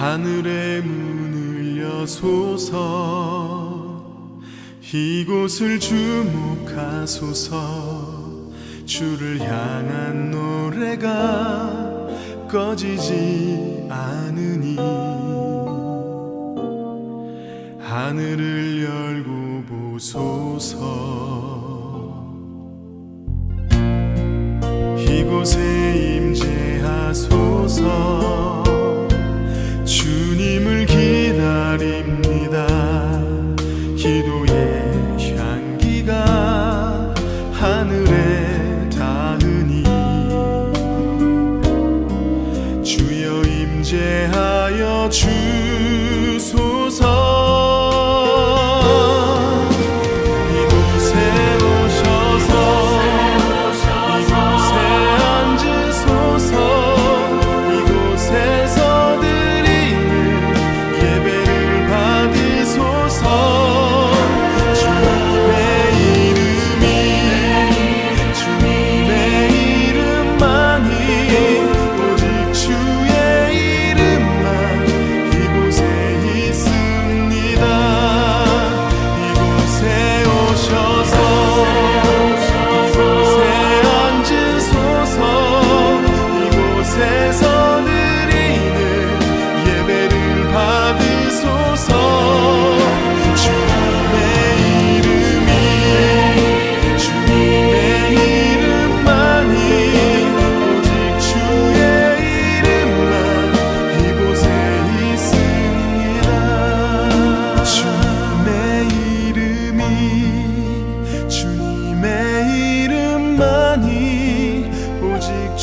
하늘의 문을 여소서 이곳을 주목하소서 주를 향한 노래가 꺼지지 않으니 하늘을 열고 보소서 이곳에 임재하소서 주님을 기다립니다 기도의 향기가 하늘에 닿으니 주여 임재하여 주소서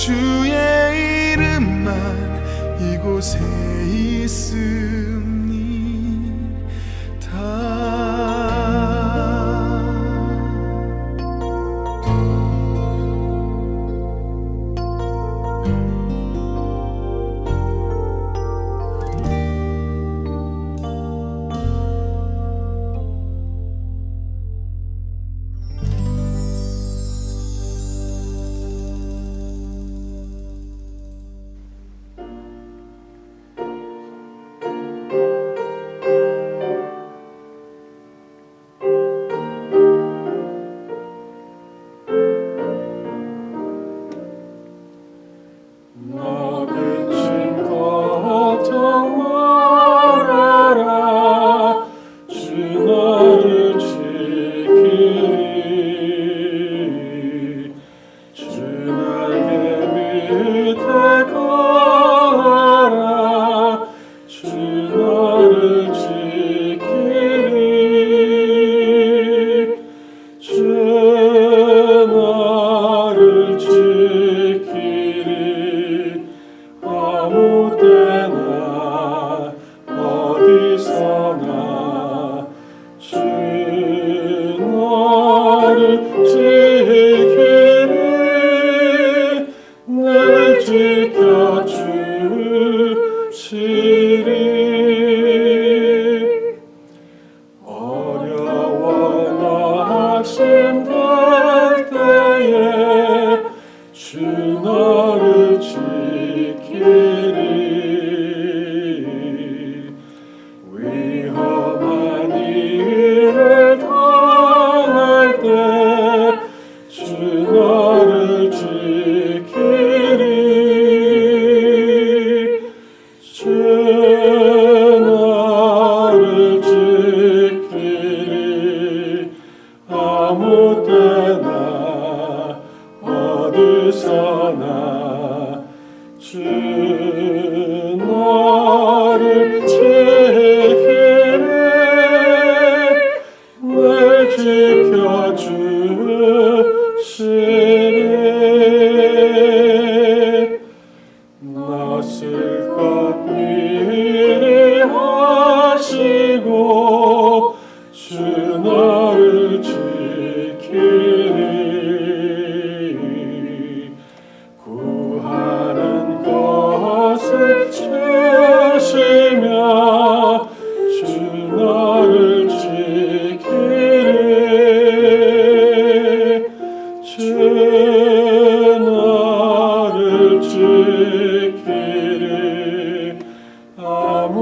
주의 이름만 이곳에 지키리 아무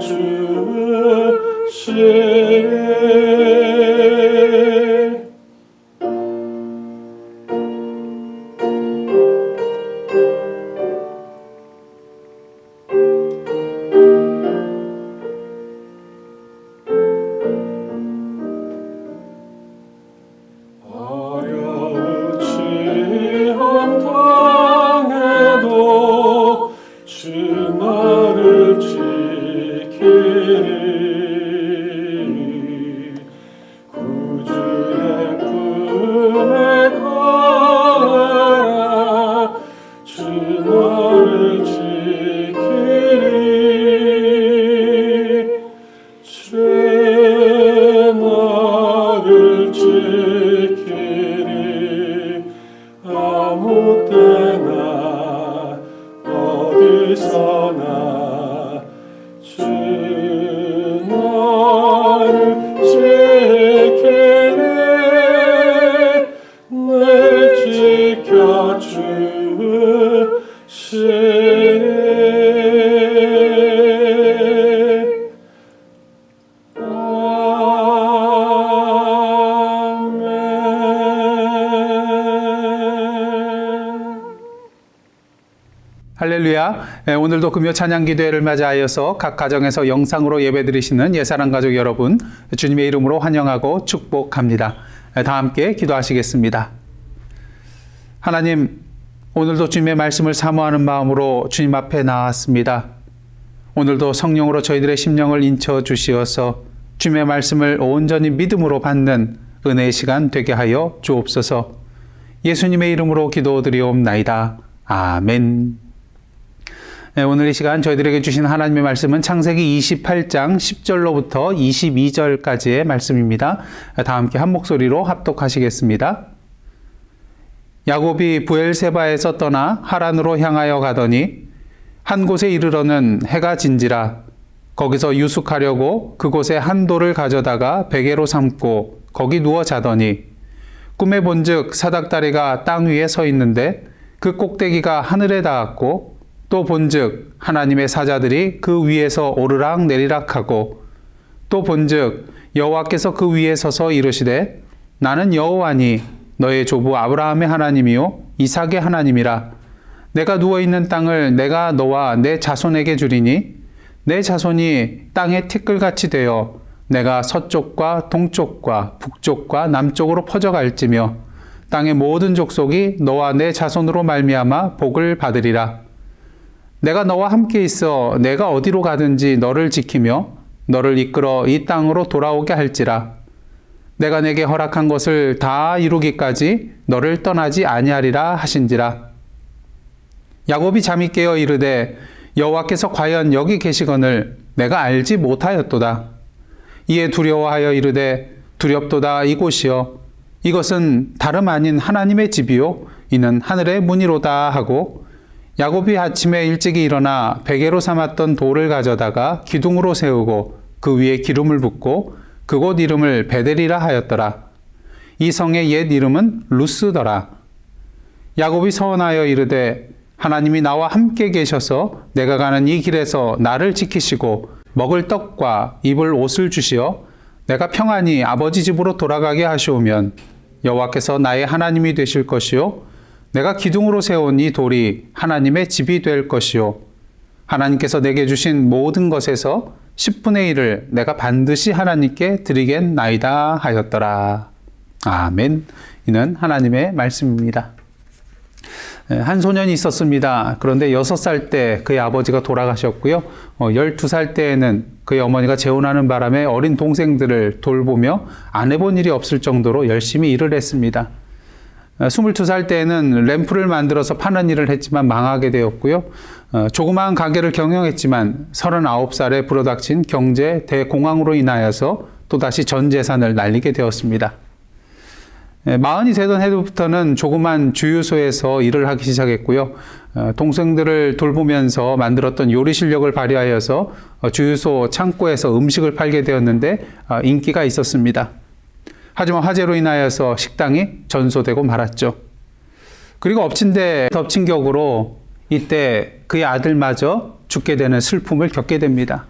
지켜주시네. 어려운 시험 당해도 주 나를 지키리. 구주의 품에 가라. 주 나를 지키리. 주 나를 지키리. 아무 때나 어디서나 주 나를 지키리. 날 지켜주시네. 할렐루야. 오늘도 금요 찬양 기도회를 맞이하여서 각 가정에서 영상으로 예배드리시는 예사랑 가족 여러분, 주님의 이름으로 환영하고 축복합니다. 다 함께 기도하시겠습니다. 하나님, 오늘도 주님의 말씀을 사모하는 마음으로 주님 앞에 나왔습니다. 오늘도 성령으로 저희들의 심령을 인쳐 주시어서 주님의 말씀을 온전히 믿음으로 받는 은혜의 시간 되게 하여 주옵소서. 예수님의 이름으로 기도드리옵나이다. 아멘. 네, 오늘 이 시간 저희들에게 주신 하나님의 말씀은 창세기 28장 10절로부터 22절까지의 말씀입니다. 다 함께 한 목소리로 합독하시겠습니다. 야곱이 브엘세바에서 떠나 하란으로 향하여 가더니 한 곳에 이르러는 해가 진지라. 거기서 유숙하려고 그곳에 한 돌을 가져다가 베개로 삼고 거기 누워 자더니 꿈에 본즉 사닥다리가 땅 위에 서 있는데 그 꼭대기가 하늘에 닿았고 또 본즉 하나님의 사자들이 그 위에서 오르락 내리락하고 또 본즉 여호와께서 그 위에 서서 이르시되 나는 여호와니 너의 조부 아브라함의 하나님이요 이삭의 하나님이라. 내가 누워있는 땅을 내가 너와 내 자손에게 주리니 내 자손이 땅의 티끌같이 되어 내가 서쪽과 동쪽과 북쪽과 남쪽으로 퍼져갈지며 땅의 모든 족속이 너와 내 자손으로 말미암아 복을 받으리라. 내가 너와 함께 있어 내가 어디로 가든지 너를 지키며 너를 이끌어 이 땅으로 돌아오게 할지라. 내가 내게 허락한 것을 다 이루기까지 너를 떠나지 아니하리라 하신지라. 야곱이 잠이 깨어 이르되 여호와께서 과연 여기 계시거늘 내가 알지 못하였도다. 이에 두려워하여 이르되 두렵도다 이곳이여 이것은 다름 아닌 하나님의 집이요 이는 하늘의 문이로다 하고 야곱이 아침에 일찍이 일어나 베개로 삼았던 돌을 가져다가 기둥으로 세우고 그 위에 기름을 붓고 그곳 이름을 베델이라 하였더라. 이 성의 옛 이름은 루스더라. 야곱이 서원하여 이르되 하나님이 나와 함께 계셔서 내가 가는 이 길에서 나를 지키시고 먹을 떡과 입을 옷을 주시어 내가 평안히 아버지 집으로 돌아가게 하시오면 여호와께서 나의 하나님이 되실 것이요 내가 기둥으로 세운 이 돌이 하나님의 집이 될 것이요 하나님께서 내게 주신 모든 것에서 10분의 1을 내가 반드시 하나님께 드리겠나이다 하였더라. 아멘. 이는 하나님의 말씀입니다. 한 소년이 있었습니다. 그런데 6살 때 그의 아버지가 돌아가셨고요. 12살 때에는 그의 어머니가 재혼하는 바람에 어린 동생들을 돌보며 안 해본 일이 없을 정도로 열심히 일을 했습니다. 22살 때에는 램프를 만들어서 파는 일을 했지만 망하게 되었고요. 조그마한 가게를 경영했지만 39살에 불어닥친 경제 대공황으로 인하여서 또다시 전 재산을 날리게 되었습니다. 40이 되던 해부터는 조그만 주유소에서 일을 하기 시작했고요. 동생들을 돌보면서 만들었던 요리 실력을 발휘하여서 주유소 창고에서 음식을 팔게 되었는데 인기가 있었습니다. 하지만 화재로 인하여서 식당이 전소되고 말았죠. 그리고 엎친 데 덮친 격으로 이때 그의 아들마저 죽게 되는 슬픔을 겪게 됩니다.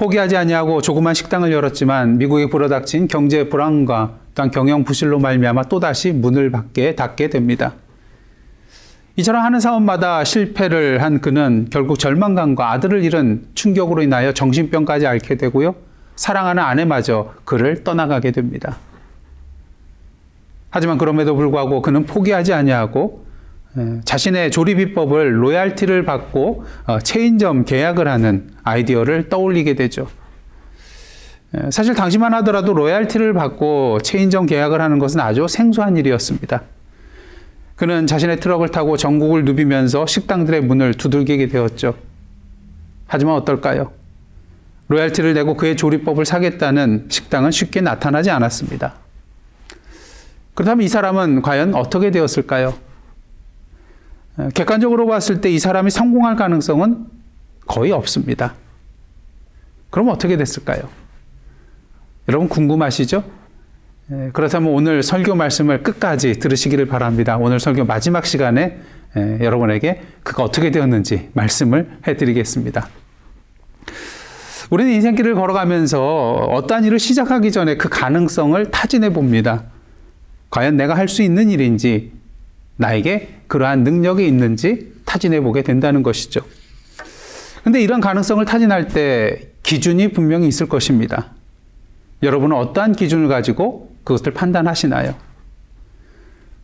포기하지 아니하고 조그만 식당을 열었지만 미국에 불어닥친 경제 불황과 또한 경영 부실로 말미암아 또다시 문을 닫게 됩니다. 이처럼 하는 사업마다 실패를 한 그는 결국 절망감과 아들을 잃은 충격으로 인하여 정신병까지 앓게 되고요. 사랑하는 아내마저 그를 떠나가게 됩니다. 하지만 그럼에도 불구하고 그는 포기하지 아니하고 자신의 조리 비법을 로얄티를 받고 체인점 계약을 하는 아이디어를 떠올리게 되죠. 사실 당시만 하더라도 로얄티를 받고 체인점 계약을 하는 것은 아주 생소한 일이었습니다. 그는 자신의 트럭을 타고 전국을 누비면서 식당들의 문을 두들기게 되었죠. 하지만 어떨까요? 로얄티를 내고 그의 조리법을 사겠다는 식당은 쉽게 나타나지 않았습니다. 그렇다면 이 사람은 과연 어떻게 되었을까요? 객관적으로 봤을 때 이 사람이 성공할 가능성은 거의 없습니다. 그럼 어떻게 됐을까요? 여러분 궁금하시죠? 그렇다면 오늘 설교 말씀을 끝까지 들으시기를 바랍니다. 오늘 설교 마지막 시간에 여러분에게 그가 어떻게 되었는지 말씀을 해드리겠습니다. 우리는 인생길을 걸어가면서 어떠한 일을 시작하기 전에 그 가능성을 타진해 봅니다. 과연 내가 할 수 있는 일인지, 나에게 그러한 능력이 있는지 타진해 보게 된다는 것이죠. 근데 이런 가능성을 타진할 때 기준이 분명히 있을 것입니다. 여러분은 어떠한 기준을 가지고 그것을 판단하시나요?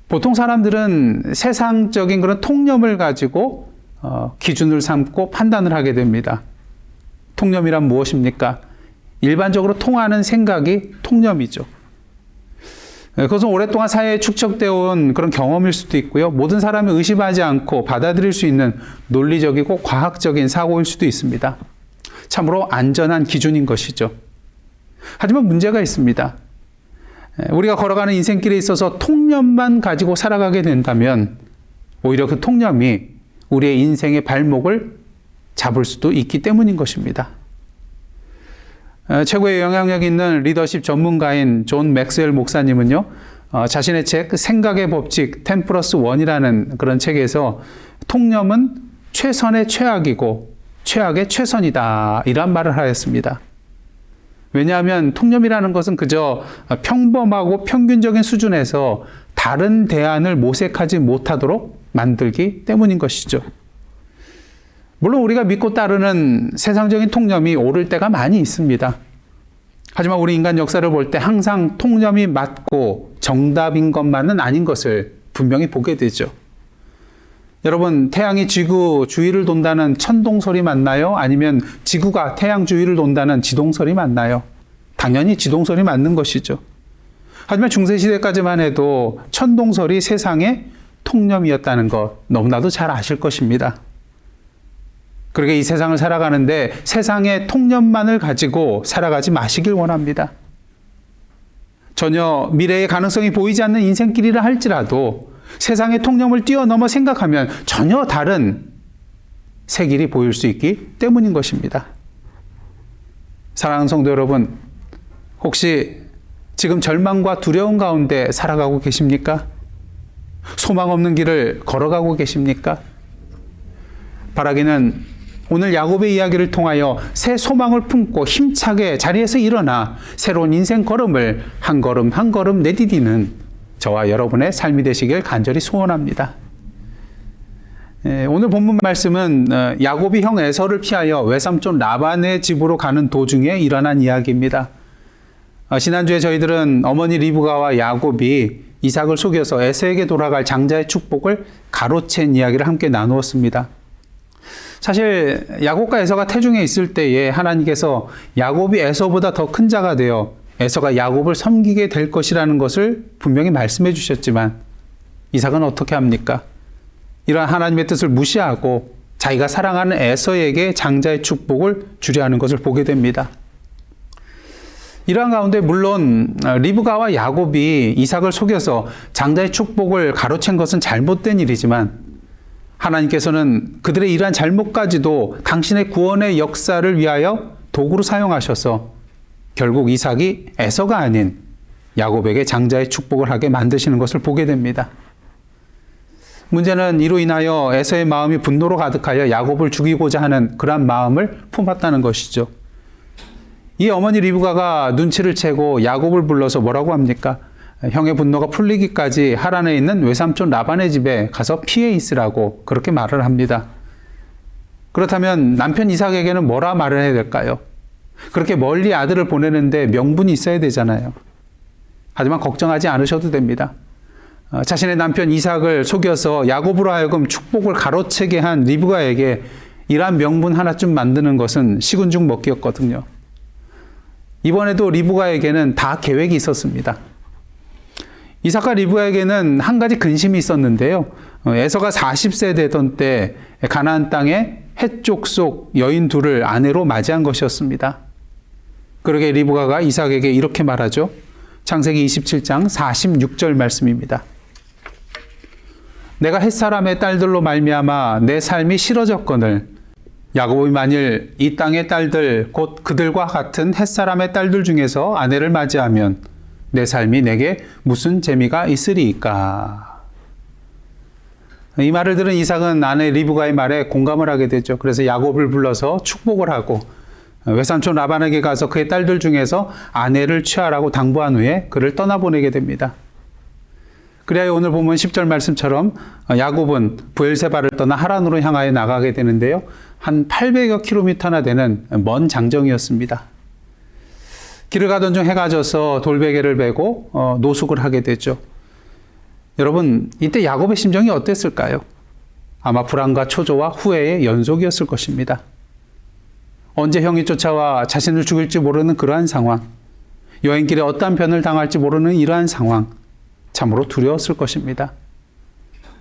보통 사람들은 세상적인 그런 통념을 가지고 기준을 삼고 판단을 하게 됩니다. 통념이란 무엇입니까? 일반적으로 통하는 생각이 통념이죠. 그것은 오랫동안 사회에 축적되어 온 그런 경험일 수도 있고요. 모든 사람이 의심하지 않고 받아들일 수 있는 논리적이고 과학적인 사고일 수도 있습니다. 참으로 안전한 기준인 것이죠. 하지만 문제가 있습니다. 우리가 걸어가는 인생길에 있어서 통념만 가지고 살아가게 된다면 오히려 그 통념이 우리의 인생의 발목을 잡을 수도 있기 때문인 것입니다. 최고의 영향력 있는 리더십 전문가인 존 맥스웰 목사님은요, 자신의 책 생각의 법칙 10+1이라는 그런 책에서 통념은 최선의 최악이고 최악의 최선이다 이런 말을 하였습니다. 왜냐하면 통념이라는 것은 그저 평범하고 평균적인 수준에서 다른 대안을 모색하지 못하도록 만들기 때문인 것이죠. 물론 우리가 믿고 따르는 세상적인 통념이 옳을 때가 많이 있습니다. 하지만 우리 인간 역사를 볼 때 항상 통념이 맞고 정답인 것만은 아닌 것을 분명히 보게 되죠. 여러분, 태양이 지구 주위를 돈다는 천동설이 맞나요? 아니면 지구가 태양 주위를 돈다는 지동설이 맞나요? 당연히 지동설이 맞는 것이죠. 하지만 중세시대까지만 해도 천동설이 세상의 통념이었다는 것 너무나도 잘 아실 것입니다. 그러게 이 세상을 살아가는데 세상의 통념만을 가지고 살아가지 마시길 원합니다. 전혀 미래의 가능성이 보이지 않는 인생길이라 할지라도 세상의 통념을 뛰어넘어 생각하면 전혀 다른 새 길이 보일 수 있기 때문인 것입니다. 사랑하는 성도 여러분, 혹시 지금 절망과 두려움 가운데 살아가고 계십니까? 소망 없는 길을 걸어가고 계십니까? 바라기는 오늘 야곱의 이야기를 통하여 새 소망을 품고 힘차게 자리에서 일어나 새로운 인생 걸음을 한 걸음 한 걸음 내디디는 저와 여러분의 삶이 되시길 간절히 소원합니다. 오늘 본문 말씀은 야곱이 형 에서를 피하여 외삼촌 라반의 집으로 가는 도중에 일어난 이야기입니다. 지난주에 저희들은 어머니 리브가와 야곱이 이삭을 속여서 에서에게 돌아갈 장자의 축복을 가로챈 이야기를 함께 나누었습니다. 사실 야곱과 에서가 태중에 있을 때에 하나님께서 야곱이 에서보다 더 큰 자가 되어 에서가 야곱을 섬기게 될 것이라는 것을 분명히 말씀해 주셨지만 이삭은 어떻게 합니까? 이러한 하나님의 뜻을 무시하고 자기가 사랑하는 에서에게 장자의 축복을 주려 하는 것을 보게 됩니다. 이러한 가운데 물론 리브가와 야곱이 이삭을 속여서 장자의 축복을 가로챈 것은 잘못된 일이지만 하나님께서는 그들의 이러한 잘못까지도 당신의 구원의 역사를 위하여 도구로 사용하셔서 결국 이삭이 에서가 아닌 야곱에게 장자의 축복을 하게 만드시는 것을 보게 됩니다. 문제는 이로 인하여 에서의 마음이 분노로 가득하여 야곱을 죽이고자 하는 그러한 마음을 품었다는 것이죠. 이 어머니 리브가가 눈치를 채고 야곱을 불러서 뭐라고 합니까? 형의 분노가 풀리기까지 하란에 있는 외삼촌 라반의 집에 가서 피해 있으라고 그렇게 말을 합니다. 그렇다면 남편 이삭에게는 뭐라 말을 해야 될까요? 그렇게 멀리 아들을 보내는데 명분이 있어야 되잖아요. 하지만 걱정하지 않으셔도 됩니다. 자신의 남편 이삭을 속여서 야곱으로 하여금 축복을 가로채게 한 리브가에게 이러한 명분 하나쯤 만드는 것은 식은 죽 먹기였거든요. 이번에도 리브가에게는 다 계획이 있었습니다. 이삭과 리브가에게는 한 가지 근심이 있었는데요. 에서가 40세 되던 때 가나안 땅에 헷족 속 여인 둘을 아내로 맞이한 것이었습니다. 그러게 리브가가 이삭에게 이렇게 말하죠. 창세기 27장 46절 말씀입니다. 내가 헷사람의 딸들로 말미암아 내 삶이 싫어졌거늘 야곱이 만일 이 땅의 딸들 곧 그들과 같은 헷사람의 딸들 중에서 아내를 맞이하면 내 삶이 내게 무슨 재미가 있으리이까. 이 말을 들은 이삭은 아내 리브가의 말에 공감을 하게 되죠. 그래서 야곱을 불러서 축복을 하고 외삼촌 라반에게 가서 그의 딸들 중에서 아내를 취하라고 당부한 후에 그를 떠나보내게 됩니다. 그래야 오늘 보면 10절 말씀처럼 야곱은 브엘세바를 떠나 하란으로 향하여 나가게 되는데요. 한 800여 킬로미터나 되는 먼 장정이었습니다. 길을 가던 중 해가 져서 돌베개를 베고 노숙을 하게 되죠. 여러분, 이때 야곱의 심정이 어땠을까요? 아마 불안과 초조와 후회의 연속이었을 것입니다. 언제 형이 쫓아와 자신을 죽일지 모르는 그러한 상황, 여행길에 어떠한 변을 당할지 모르는 이러한 상황, 참으로 두려웠을 것입니다.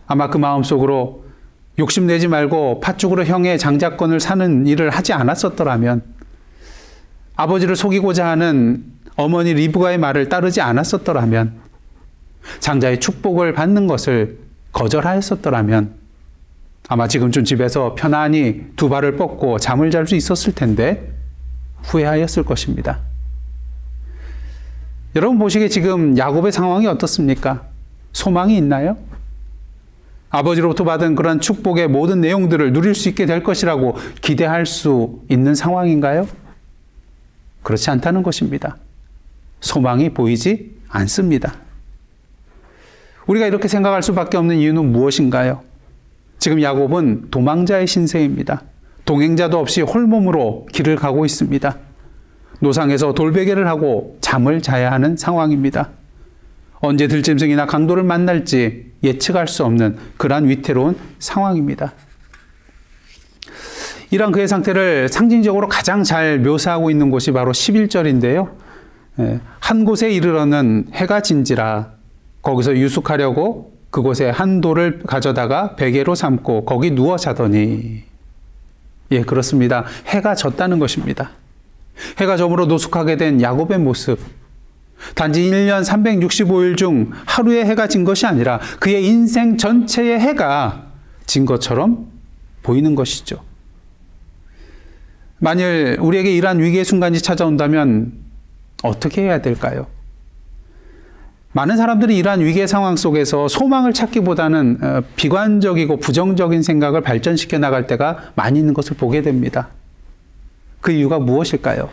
아마 그 마음속으로 욕심내지 말고 팥죽으로 형의 장자권을 사는 일을 하지 않았었더라면, 아버지를 속이고자 하는 어머니 리브가의 말을 따르지 않았었더라면, 장자의 축복을 받는 것을 거절하였었더라면 아마 지금쯤 집에서 편안히 두 발을 뻗고 잠을 잘 수 있었을 텐데 후회하였을 것입니다. 여러분 보시기에 지금 야곱의 상황이 어떻습니까? 소망이 있나요? 아버지로부터 받은 그런 축복의 모든 내용들을 누릴 수 있게 될 것이라고 기대할 수 있는 상황인가요? 그렇지 않다는 것입니다. 소망이 보이지 않습니다. 우리가 이렇게 생각할 수밖에 없는 이유는 무엇인가요? 지금 야곱은 도망자의 신세입니다. 동행자도 없이 홀몸으로 길을 가고 있습니다. 노상에서 돌베개를 하고 잠을 자야 하는 상황입니다. 언제 들짐승이나 강도를 만날지 예측할 수 없는 그러한 위태로운 상황입니다. 이런 그의 상태를 상징적으로 가장 잘 묘사하고 있는 곳이 바로 11절인데요. 한 곳에 이르러는 해가 진지라 거기서 유숙하려고 그곳에 한 돌을 가져다가 베개로 삼고 거기 누워 자더니. 예, 그렇습니다. 해가 졌다는 것입니다. 해가 저물어 노숙하게 된 야곱의 모습. 단지 1년 365일 중 하루에 해가 진 것이 아니라 그의 인생 전체의 해가 진 것처럼 보이는 것이죠. 만일 우리에게 이러한 위기의 순간이 찾아온다면 어떻게 해야 될까요? 많은 사람들이 이러한 위기의 상황 속에서 소망을 찾기보다는 비관적이고 부정적인 생각을 발전시켜 나갈 때가 많이 있는 것을 보게 됩니다. 그 이유가 무엇일까요?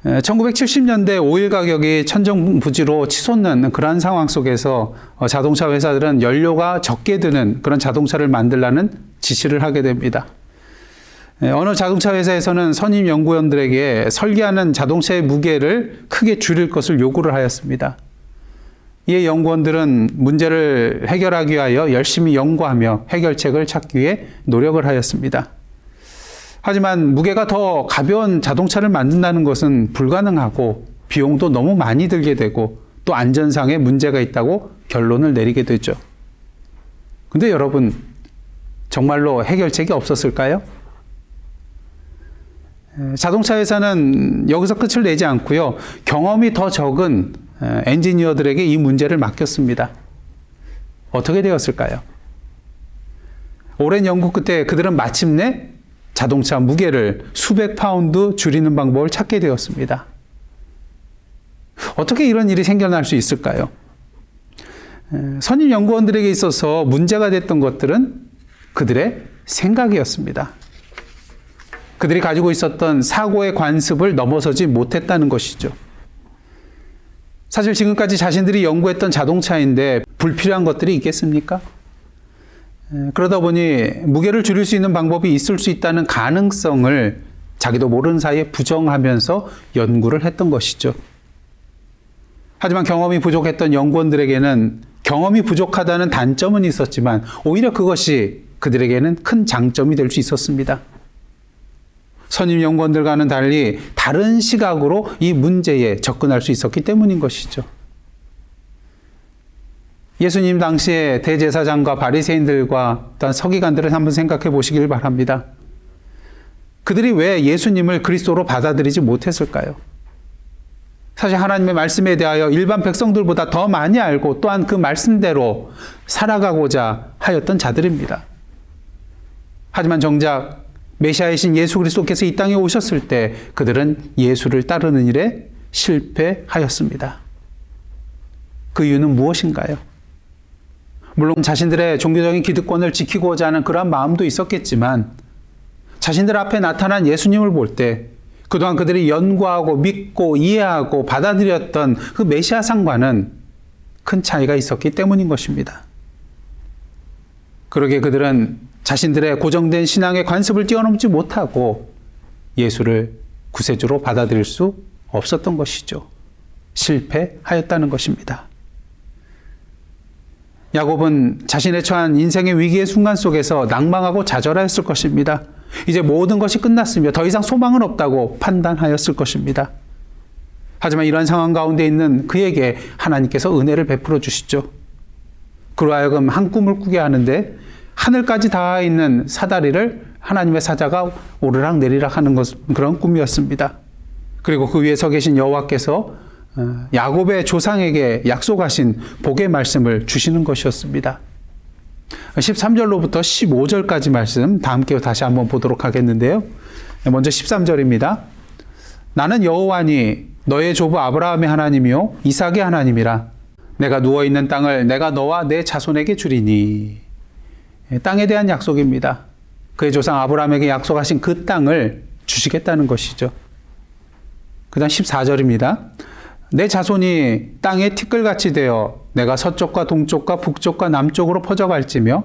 1970년대 오일 가격이 천정부지로 치솟는 그러한 상황 속에서 자동차 회사들은 연료가 적게 드는 그런 자동차를 만들라는 지시를 하게 됩니다. 어느 자동차 회사에서는 선임 연구원들에게 설계하는 자동차의 무게를 크게 줄일 것을 요구를 하였습니다. 이에 연구원들은 문제를 해결하기 위하여 열심히 연구하며 해결책을 찾기 위해 노력을 하였습니다. 하지만 무게가 더 가벼운 자동차를 만든다는 것은 불가능하고 비용도 너무 많이 들게 되고 또 안전상의 문제가 있다고 결론을 내리게 되죠. 근데 여러분, 정말로 해결책이 없었을까요? 자동차 회사는 여기서 끝을 내지 않고요. 경험이 더 적은 엔지니어들에게 이 문제를 맡겼습니다. 어떻게 되었을까요? 오랜 연구 끝에 그들은 마침내 자동차 무게를 수백 파운드 줄이는 방법을 찾게 되었습니다. 어떻게 이런 일이 생겨날 수 있을까요? 선임 연구원들에게 있어서 문제가 됐던 것들은 그들의 생각이었습니다. 그들이 가지고 있었던 사고의 관습을 넘어서지 못했다는 것이죠. 사실 지금까지 자신들이 연구했던 자동차인데 불필요한 것들이 있겠습니까? 그러다 보니 무게를 줄일 수 있는 방법이 있을 수 있다는 가능성을 자기도 모르는 사이에 부정하면서 연구를 했던 것이죠. 하지만 경험이 부족했던 연구원들에게는 경험이 부족하다는 단점은 있었지만 오히려 그것이 그들에게는 큰 장점이 될 수 있었습니다. 선임 연구원들과는 달리 다른 시각으로 이 문제에 접근할 수 있었기 때문인 것이죠. 예수님 당시에 대제사장과 바리새인들과 또한 서기관들을 한번 생각해 보시길 바랍니다. 그들이 왜 예수님을 그리스도로 받아들이지 못했을까요? 사실 하나님의 말씀에 대하여 일반 백성들보다 더 많이 알고 또한 그 말씀대로 살아가고자 하였던 자들입니다. 하지만 정작 메시아이신 예수 그리스도께서 이 땅에 오셨을 때 그들은 예수를 따르는 일에 실패하였습니다. 그 이유는 무엇인가요? 물론 자신들의 종교적인 기득권을 지키고자 하는 그러한 마음도 있었겠지만 자신들 앞에 나타난 예수님을 볼 때 그동안 그들이 연구하고 믿고 이해하고 받아들였던 그 메시아상과는 큰 차이가 있었기 때문인 것입니다. 그러기에 그들은 자신들의 고정된 신앙의 관습을 뛰어넘지 못하고 예수를 구세주로 받아들일 수 없었던 것이죠. 실패하였다는 것입니다. 야곱은 자신의 처한 인생의 위기의 순간 속에서 낭망하고 좌절하였을 것입니다. 이제 모든 것이 끝났으며 더 이상 소망은 없다고 판단하였을 것입니다. 하지만 이러한 상황 가운데 있는 그에게 하나님께서 은혜를 베풀어 주시죠. 그로 하여금 한 꿈을 꾸게 하는데 하늘까지 닿아 있는 사다리를 하나님의 사자가 오르락 내리락 하는 그런 꿈이었습니다. 그리고 그 위에 서 계신 여호와께서 야곱의 조상에게 약속하신 복의 말씀을 주시는 것이었습니다. 13절로부터 15절까지 말씀 다 함께 다시 한번 보도록 하겠는데요. 먼저 13절입니다. 나는 여호와니 너의 조부 아브라함의 하나님이요 이삭의 하나님이라. 내가 누워있는 땅을 내가 너와 내 자손에게 주리니. 땅에 대한 약속입니다. 그의 조상 아브라함에게 약속하신 그 땅을 주시겠다는 것이죠. 그 다음 14절입니다. 내 자손이 땅에 티끌같이 되어 내가 서쪽과 동쪽과 북쪽과 남쪽으로 퍼져갈지며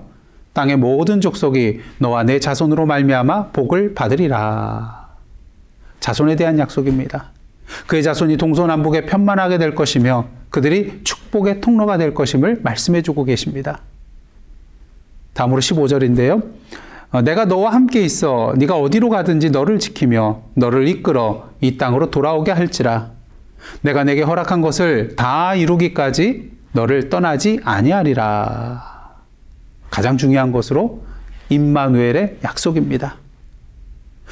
땅의 모든 족속이 너와 내 자손으로 말미암아 복을 받으리라. 자손에 대한 약속입니다. 그의 자손이 동서남북에 편만하게 될 것이며 그들이 축복의 통로가 될 것임을 말씀해 주고 계십니다. 다음으로 15절인데요. 내가 너와 함께 있어 네가 어디로 가든지 너를 지키며 너를 이끌어 이 땅으로 돌아오게 할지라. 내가 내게 허락한 것을 다 이루기까지 너를 떠나지 아니하리라. 가장 중요한 것으로 임마누엘의 약속입니다.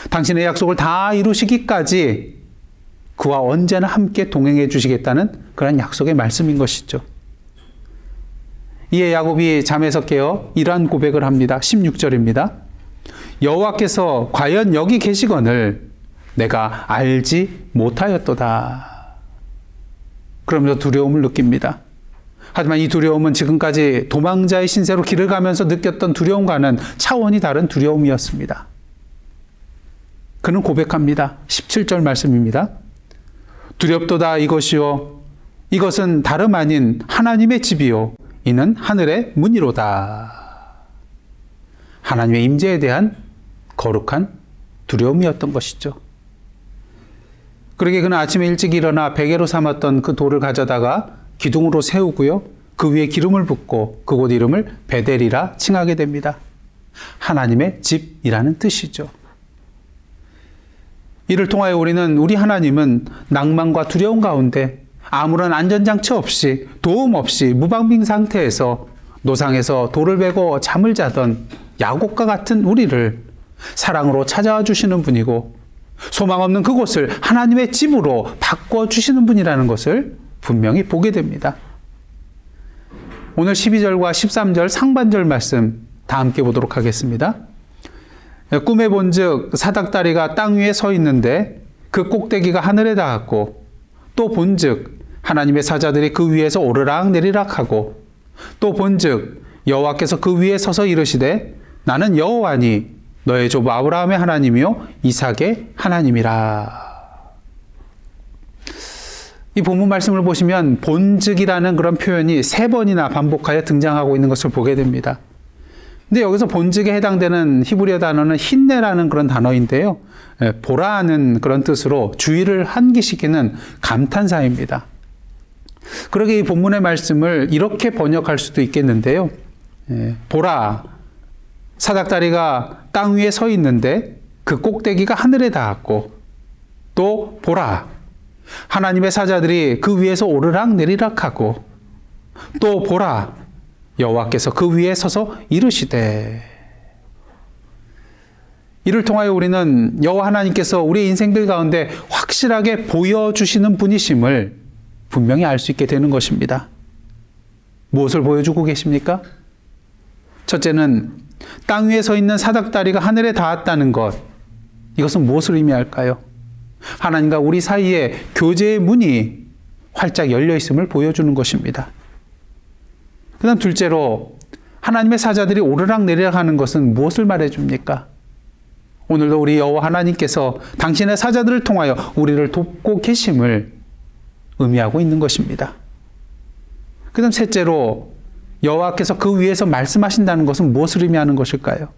당신의 약속을 다 이루시기까지 그와 언제나 함께 동행해 주시겠다는 그런 약속의 말씀인 것이죠. 이에 야곱이 잠에서 깨어 이러한 고백을 합니다. 16절입니다. 여호와께서 과연 여기 계시거늘 내가 알지 못하였도다. 그러면서 두려움을 느낍니다. 하지만 이 두려움은 지금까지 도망자의 신세로 길을 가면서 느꼈던 두려움과는 차원이 다른 두려움이었습니다. 그는 고백합니다. 17절 말씀입니다. 두렵도다 이것이요 이것은 다름 아닌 하나님의 집이요 이는 하늘의 문이로다. 하나님의 임재에 대한 거룩한 두려움이었던 것이죠. 그러게 그는 아침에 일찍 일어나 베개로 삼았던 그 돌을 가져다가 기둥으로 세우고요. 그 위에 기름을 붓고 그곳 이름을 베델이라 칭하게 됩니다. 하나님의 집이라는 뜻이죠. 이를 통하여 우리는 우리 하나님은 낭만과 두려움 가운데 아무런 안전장치 없이 도움 없이 무방비 상태에서 노상에서 돌을 베고 잠을 자던 야곱과 같은 우리를 사랑으로 찾아와 주시는 분이고 소망 없는 그곳을 하나님의 집으로 바꿔주시는 분이라는 것을 분명히 보게 됩니다. 오늘 12절과 13절 상반절 말씀 다 함께 보도록 하겠습니다. 꿈에 본즉 사닥다리가 땅 위에 서 있는데 그 꼭대기가 하늘에 닿았고 또 본즉 하나님의 사자들이 그 위에서 오르락 내리락 하고 또 본즉 여호와께서 그 위에 서서 이르시되 나는 여호와니 너의 조부 아브라함의 하나님이요 이삭의 하나님이라. 이 본문 말씀을 보시면 본즉이라는 그런 표현이 3번이나 반복하여 등장하고 있는 것을 보게 됩니다. 근데 여기서 본즉에 해당되는 히브리어 단어는 힌네라는 그런 단어인데요. 보라는 그런 뜻으로 주의를 환기시키는 감탄사입니다. 그러게 이 본문의 말씀을 이렇게 번역할 수도 있겠는데요. 보라, 사닥다리가 땅 위에 서 있는데 그 꼭대기가 하늘에 닿았고, 또 보라, 하나님의 사자들이 그 위에서 오르락 내리락 하고, 또 보라, 여호와께서 그 위에 서서 이르시되. 이를 통하여 우리는 여호와 하나님께서 우리 인생들 가운데 확실하게 보여주시는 분이심을 분명히 알 수 있게 되는 것입니다. 무엇을 보여주고 계십니까? 첫째는 땅 위에 서 있는 사닥다리가 하늘에 닿았다는 것. 이것은 무엇을 의미할까요? 하나님과 우리 사이에 교제의 문이 활짝 열려 있음을 보여주는 것입니다. 그 다음 둘째로 하나님의 사자들이 오르락 내리락 하는 것은 무엇을 말해줍니까? 오늘도 우리 여호와 하나님께서 당신의 사자들을 통하여 우리를 돕고 계심을 의미하고 있는 것입니다. 그 다음 셋째로 여호와께서 그 위에서 말씀하신다는 것은 무엇을 의미하는 것일까요?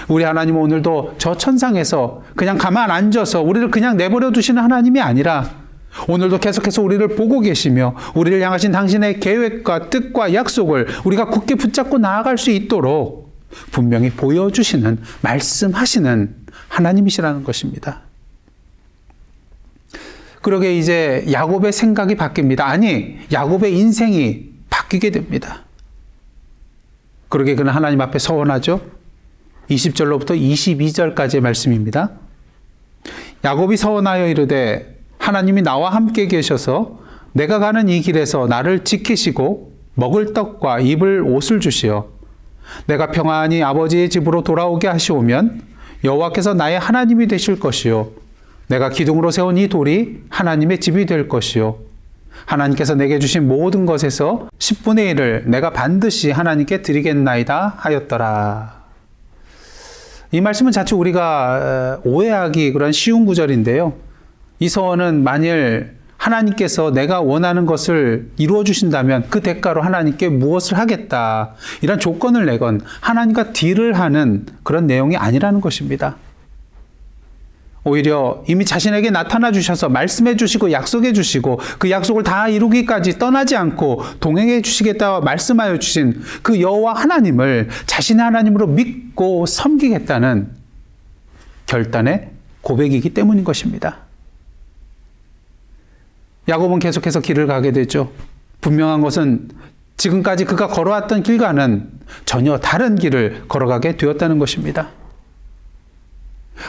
우리 하나님은 오늘도 저 천상에서 그냥 가만 앉아서 우리를 그냥 내버려 두시는 하나님이 아니라 오늘도 계속해서 우리를 보고 계시며 우리를 향하신 당신의 계획과 뜻과 약속을 우리가 굳게 붙잡고 나아갈 수 있도록 분명히 보여주시는, 말씀하시는 하나님이시라는 것입니다. 그러게 이제 야곱의 생각이 바뀝니다. 아니, 야곱의 인생이 바뀌게 됩니다. 그러게 그는 하나님 앞에 서원하죠. 20절로부터 22절까지의 말씀입니다. 야곱이 서원하여 이르되 하나님이 나와 함께 계셔서 내가 가는 이 길에서 나를 지키시고 먹을 떡과 입을 옷을 주시어 내가 평안히 아버지의 집으로 돌아오게 하시오면 여호와께서 나의 하나님이 되실 것이요 내가 기둥으로 세운 이 돌이 하나님의 집이 될 것이요 하나님께서 내게 주신 모든 것에서 10분의 1을 내가 반드시 하나님께 드리겠나이다 하였더라. 이 말씀은 자칫 우리가 오해하기 그런 쉬운 구절인데요. 이 서원은 만일 하나님께서 내가 원하는 것을 이루어 주신다면 그 대가로 하나님께 무엇을 하겠다, 이런 조건을 내건 하나님과 딜을 하는 그런 내용이 아니라는 것입니다. 오히려 이미 자신에게 나타나 주셔서 말씀해 주시고 약속해 주시고 그 약속을 다 이루기까지 떠나지 않고 동행해 주시겠다고 말씀하여 주신 그 여호와 하나님을 자신의 하나님으로 믿고 섬기겠다는 결단의 고백이기 때문인 것입니다. 야곱은 계속해서 길을 가게 되죠. 분명한 것은 지금까지 그가 걸어왔던 길과는 전혀 다른 길을 걸어가게 되었다는 것입니다.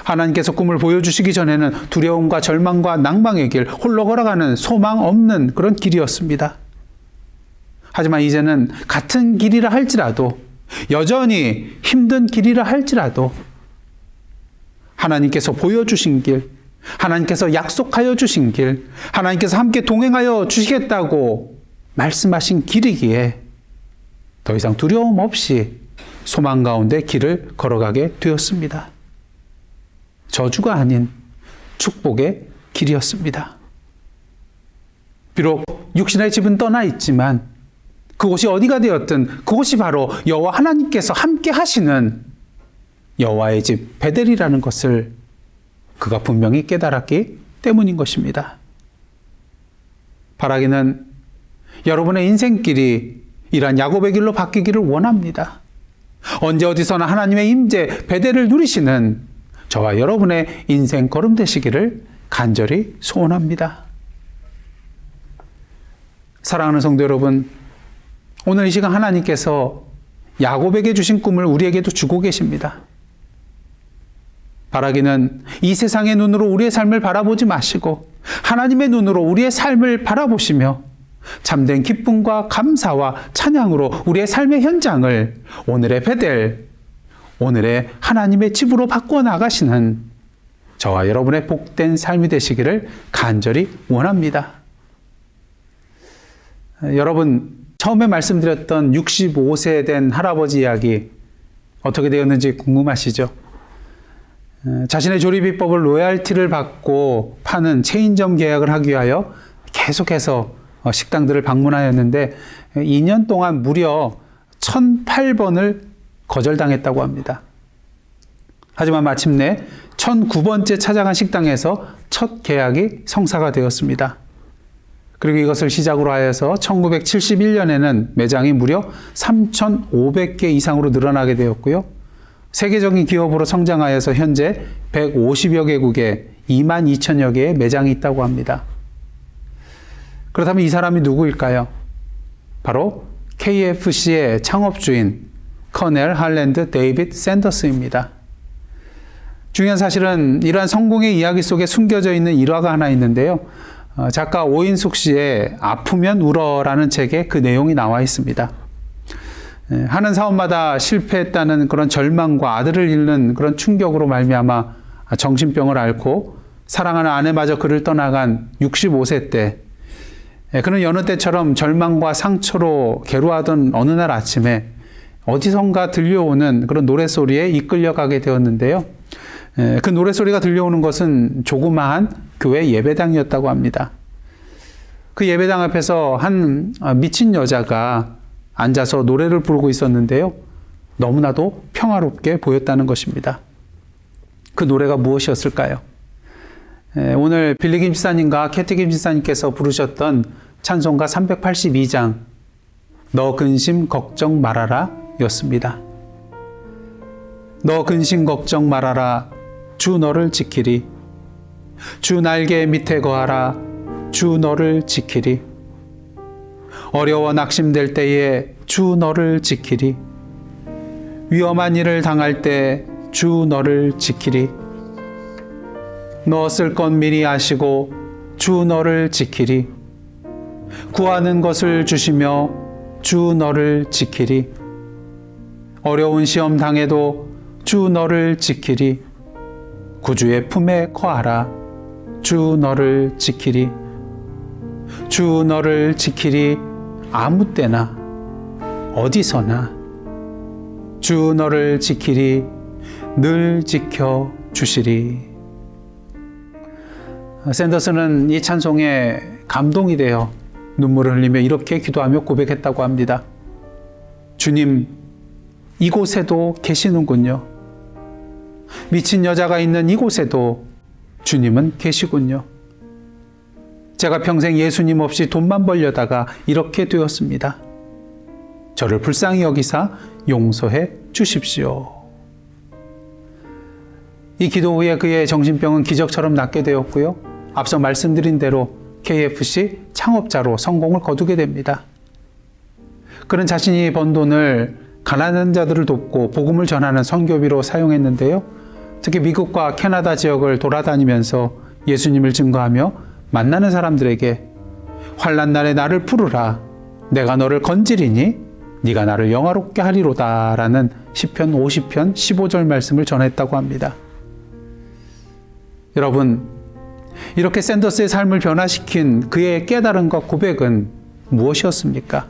하나님께서 꿈을 보여주시기 전에는 두려움과 절망과 낭망의 길, 홀로 걸어가는 소망 없는 그런 길이었습니다. 하지만 이제는 같은 길이라 할지라도, 여전히 힘든 길이라 할지라도 하나님께서 보여주신 길, 하나님께서 약속하여 주신 길, 하나님께서 함께 동행하여 주시겠다고 말씀하신 길이기에 더 이상 두려움 없이 소망 가운데 길을 걸어가게 되었습니다. 저주가 아닌 축복의 길이었습니다. 비록 육신의 집은 떠나 있지만 그곳이 어디가 되었든 그곳이 바로 여호와 하나님께서 함께 하시는 여호와의 집 베델이라는 것을 그가 분명히 깨달았기 때문인 것입니다. 바라기는 여러분의 인생길이 이러한 야곱의 길로 바뀌기를 원합니다. 언제 어디서나 하나님의 임재 베델을 누리시는 저와 여러분의 인생 걸음 되시기를 간절히 소원합니다. 사랑하는 성도 여러분, 오늘 이 시간 하나님께서 야곱에게 주신 꿈을 우리에게도 주고 계십니다. 바라기는 이 세상의 눈으로 우리의 삶을 바라보지 마시고 하나님의 눈으로 우리의 삶을 바라보시며 참된 기쁨과 감사와 찬양으로 우리의 삶의 현장을 오늘의 베델, 오늘의 하나님의 집으로 바꾸어 나가시는 저와 여러분의 복된 삶이 되시기를 간절히 원합니다. 여러분, 처음에 말씀드렸던 65세 된 할아버지 이야기 어떻게 되었는지 궁금하시죠? 자신의 조리 비법을 로얄티를 받고 파는 체인점 계약을 하기 위하여 계속해서 식당들을 방문하였는데 2년 동안 무려 1008번을 거절당했다고 합니다. 하지만 마침내 1009번째 찾아간 식당에서 첫 계약이 성사가 되었습니다. 그리고 이것을 시작으로 하여서 1971년에는 매장이 무려 3,500개 이상으로 늘어나게 되었고요. 세계적인 기업으로 성장하여서 현재 150여 개국에 22,000여 개의 매장이 있다고 합니다. 그렇다면 이 사람이 누구일까요? 바로 KFC의 창업주인 커넬 할랜드 데이빗 샌더스입니다. 중요한 사실은 이러한 성공의 이야기 속에 숨겨져 있는 일화가 하나 있는데요. 작가 오인숙 씨의 아프면 울어라는 책에 그 내용이 나와 있습니다. 하는 사업마다 실패했다는 그런 절망과 아들을 잃는 그런 충격으로 말미암아 정신병을 앓고 사랑하는 아내마저 그를 떠나간 65세 때, 그는 여느 때처럼 절망과 상처로 괴로워하던 어느 날 아침에 어디선가 들려오는 그런 노랫소리에 이끌려가게 되었는데요. 그 노랫소리가 들려오는 것은 조그마한 교회 예배당이었다고 합니다. 그 예배당 앞에서 한 미친 여자가 앉아서 노래를 부르고 있었는데요. 너무나도 평화롭게 보였다는 것입니다. 그 노래가 무엇이었을까요? 오늘 빌리 김 집사님과 캐티 김 집사님께서 부르셨던 찬송가 382장 너 근심 걱정 말아라 였습니다. 너 근심 걱정 말아라 주 너를 지키리. 주 날개 밑에 거하라 주 너를 지키리. 어려워 낙심될 때에 주 너를 지키리. 위험한 일을 당할 때 주 너를 지키리. 너 쓸 건 미리 아시고 주 너를 지키리. 구하는 것을 주시며 주 너를 지키리. 어려운 시험 당해도 주 너를 지키리. 구주의 품에 거하라 주 너를 지키리. 주 너를 지키리. 아무 때나 어디서나 주 너를 지키리. 늘 지켜 주시리. 샌더스는 이 찬송에 감동이 되어 눈물을 흘리며 이렇게 기도하며 고백했다고 합니다. 주님, 이곳에도 계시는군요. 미친 여자가 있는 이곳에도 주님은 계시군요. 제가 평생 예수님 없이 돈만 벌려다가 이렇게 되었습니다. 저를 불쌍히 여기사 용서해 주십시오. 이 기도 후에 그의 정신병은 기적처럼 낫게 되었고요. 앞서 말씀드린 대로 KFC 창업자로 성공을 거두게 됩니다. 그는 자신이 번 돈을 가난한 자들을 돕고 복음을 전하는 선교비로 사용했는데요. 특히 미국과 캐나다 지역을 돌아다니면서 예수님을 증거하며 만나는 사람들에게 환난 날에 나를 부르라. 내가 너를 건지리니 네가 나를 영화롭게 하리로다 라는 시편 50편 15절 말씀을 전했다고 합니다. 여러분, 이렇게 샌더스의 삶을 변화시킨 그의 깨달음과 고백은 무엇이었습니까?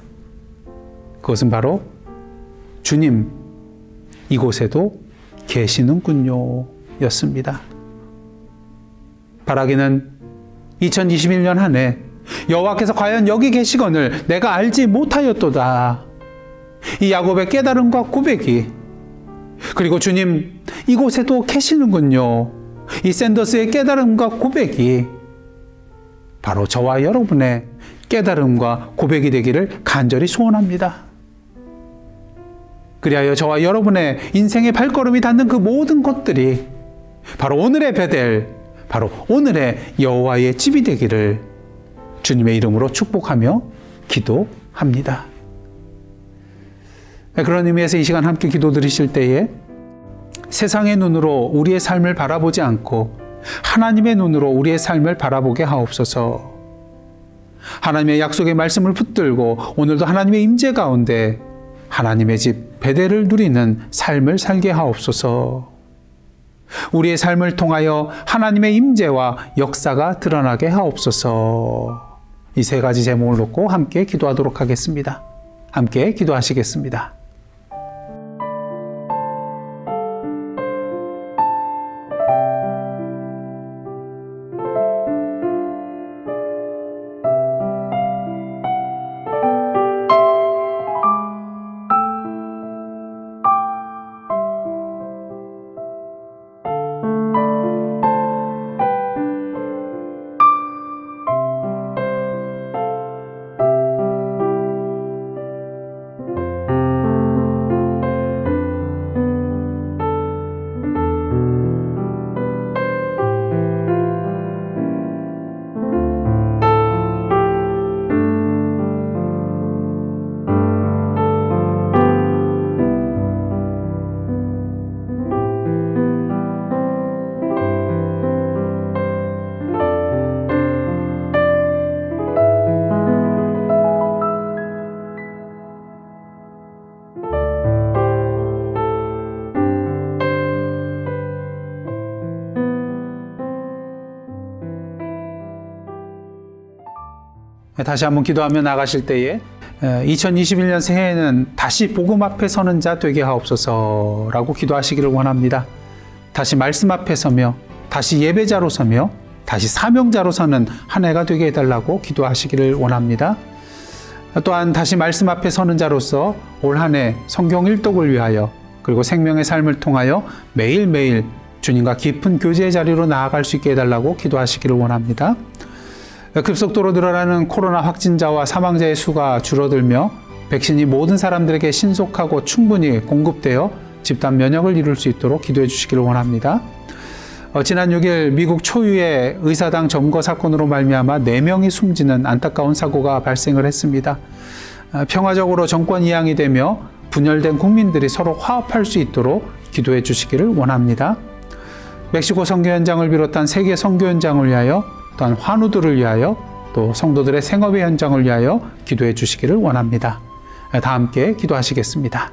그것은 바로 주님, 이곳에도 계시는군요 였습니다. 바라기는 2021년 한 해 여호와께서 과연 여기 계시거늘 내가 알지 못하였도다. 이 야곱의 깨달음과 고백이, 그리고 주님 이곳에도 계시는군요, 이 샌더스의 깨달음과 고백이 바로 저와 여러분의 깨달음과 고백이 되기를 간절히 소원합니다. 그리하여 저와 여러분의 인생의 발걸음이 닿는 그 모든 것들이 바로 오늘의 베델, 바로 오늘의 여호와의 집이 되기를 주님의 이름으로 축복하며 기도합니다. 그런 의미에서 이 시간 함께 기도드리실 때에 세상의 눈으로 우리의 삶을 바라보지 않고 하나님의 눈으로 우리의 삶을 바라보게 하옵소서. 하나님의 약속의 말씀을 붙들고 오늘도 하나님의 임재 가운데 하나님의 집 베델을 누리는 삶을 살게 하옵소서. 우리의 삶을 통하여 하나님의 임재와 역사가 드러나게 하옵소서. 이 세 가지 제목을 놓고 함께 기도하도록 하겠습니다. 함께 기도하시겠습니다. 다시 한번 기도하며 나가실 때에 2021년 새해에는 다시 복음 앞에 서는 자 되게 하옵소서라고 기도하시기를 원합니다. 다시 말씀 앞에 서며 다시 예배자로 서며 다시 사명자로 서는 한 해가 되게 해달라고 기도하시기를 원합니다. 또한 다시 말씀 앞에 서는 자로서 올 한 해 성경 일독을 위하여 그리고 생명의 삶을 통하여 매일매일 주님과 깊은 교제의 자리로 나아갈 수 있게 해달라고 기도하시기를 원합니다. 급속도로 늘어나는 코로나 확진자와 사망자의 수가 줄어들며 백신이 모든 사람들에게 신속하고 충분히 공급되어 집단 면역을 이룰 수 있도록 기도해 주시기를 원합니다. 지난 6일 미국 초유의 의사당 점거 사건으로 말미암아 4명이 숨지는 안타까운 사고가 발생을 했습니다. 평화적으로 정권 이양이 되며 분열된 국민들이 서로 화합할 수 있도록 기도해 주시기를 원합니다. 멕시코 선교 현장을 비롯한 세계 선교 현장을 위하여 또한 환우들을 위하여 또 성도들의 생업의 현장을 위하여 기도해 주시기를 원합니다. 다 함께 기도하시겠습니다.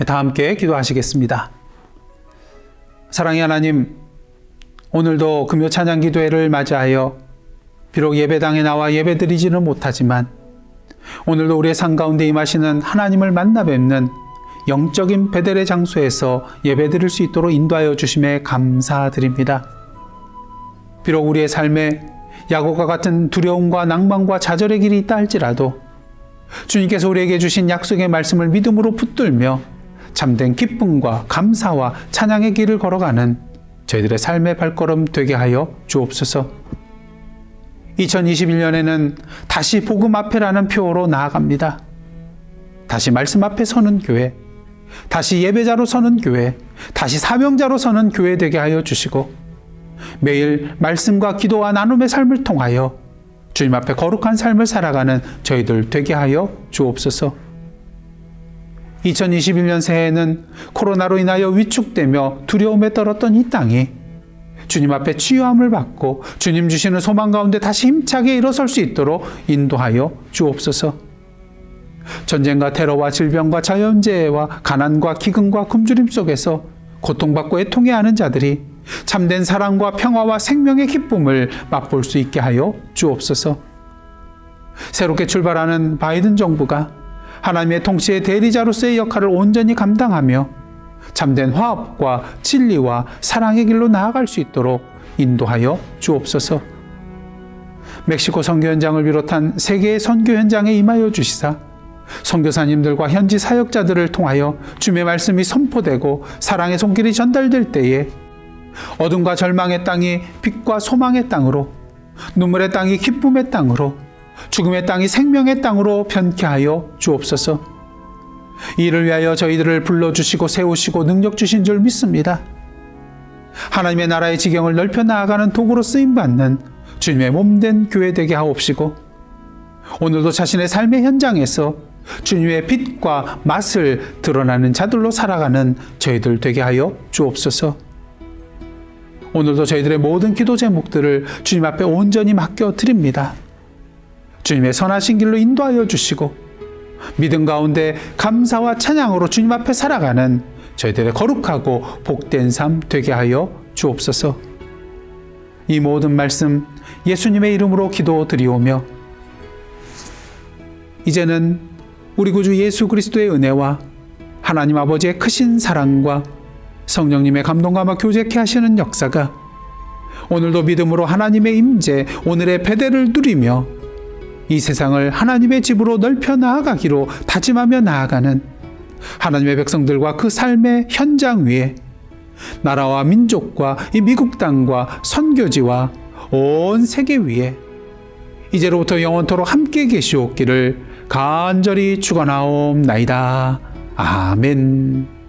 다 함께 기도하시겠습니다. 사랑의 하나님, 오늘도 금요 찬양 기도회를 맞이하여 비록 예배당에 나와 예배드리지는 못하지만 오늘도 우리의 삶 가운데 임하시는 하나님을 만나 뵙는 영적인 베델의 장소에서 예배드릴 수 있도록 인도하여 주심에 감사드립니다. 비록 우리의 삶에 야곱과 같은 두려움과 낭만과 좌절의 길이 있다 할지라도 주님께서 우리에게 주신 약속의 말씀을 믿음으로 붙들며 참된 기쁨과 감사와 찬양의 길을 걸어가는 저희들의 삶의 발걸음 되게 하여 주옵소서. 2021년에는 다시 복음 앞에라는 표어로 나아갑니다. 다시 말씀 앞에 서는 교회, 다시 예배자로 서는 교회, 다시 사명자로 서는 교회 되게 하여 주시고 매일 말씀과 기도와 나눔의 삶을 통하여 주님 앞에 거룩한 삶을 살아가는 저희들 되게 하여 주옵소서. 2021년 새해에는 코로나로 인하여 위축되며 두려움에 떨었던 이 땅이 주님 앞에 치유함을 받고 주님 주시는 소망 가운데 다시 힘차게 일어설 수 있도록 인도하여 주옵소서. 전쟁과 테러와 질병과 자연재해와 가난과 기근과 굶주림 속에서 고통받고 애통해하는 자들이 참된 사랑과 평화와 생명의 기쁨을 맛볼 수 있게 하여 주옵소서. 새롭게 출발하는 바이든 정부가 하나님의 통치의 대리자로서의 역할을 온전히 감당하며 참된 화합과 진리와 사랑의 길로 나아갈 수 있도록 인도하여 주옵소서. 멕시코 선교 현장을 비롯한 세계의 선교 현장에 임하여 주시사 선교사님들과 현지 사역자들을 통하여 주님의 말씀이 선포되고 사랑의 손길이 전달될 때에 어둠과 절망의 땅이 빛과 소망의 땅으로, 눈물의 땅이 기쁨의 땅으로, 죽음의 땅이 생명의 땅으로 변케 하여 주옵소서. 이를 위하여 저희들을 불러주시고 세우시고 능력 주신 줄 믿습니다. 하나님의 나라의 지경을 넓혀 나아가는 도구로 쓰임받는 주님의 몸된 교회 되게 하옵시고 오늘도 자신의 삶의 현장에서 주님의 빛과 맛을 드러나는 자들로 살아가는 저희들 되게 하여 주옵소서. 오늘도 저희들의 모든 기도 제목들을 주님 앞에 온전히 맡겨 드립니다. 주님의 선하신 길로 인도하여 주시고 믿음 가운데 감사와 찬양으로 주님 앞에 살아가는 저희들의 거룩하고 복된 삶 되게 하여 주옵소서. 이 모든 말씀 예수님의 이름으로 기도드리오며 이제는 우리 구주 예수 그리스도의 은혜와 하나님 아버지의 크신 사랑과 성령님의 감동감화 교제케 하시는 역사가 오늘도 믿음으로 하나님의 임재 오늘의 배대를 누리며 이 세상을 하나님의 집으로 넓혀 나아가기로 다짐하며 나아가는 하나님의 백성들과 그 삶의 현장 위에 나라와 민족과 이 미국 땅과 선교지와 온 세계 위에 이제로부터 영원토록 함께 계시옵기를 간절히 축원하옵나이다. 아멘.